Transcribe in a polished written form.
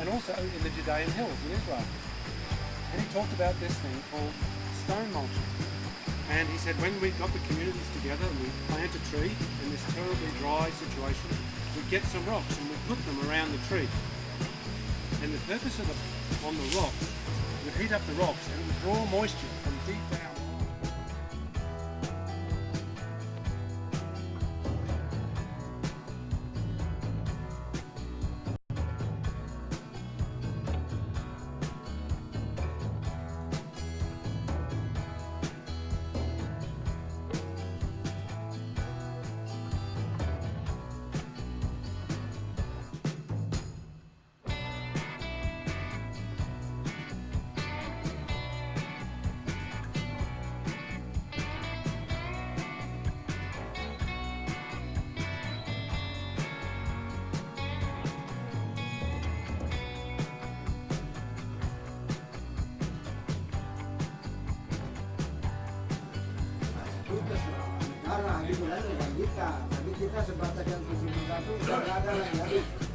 and also in the Judean hills in Israel. And he talked about this thing called stone mulching. And he said when we got the communities together and we plant a tree in this terribly dry situation, we get some rocks and we put them around the tree. And the purpose of on the rocks, would heat up the rocks and it would draw moisture from deep down. Negara gitu kan, bukan kita. Tapi kita sebatas yang 71 sudah ada lah ya.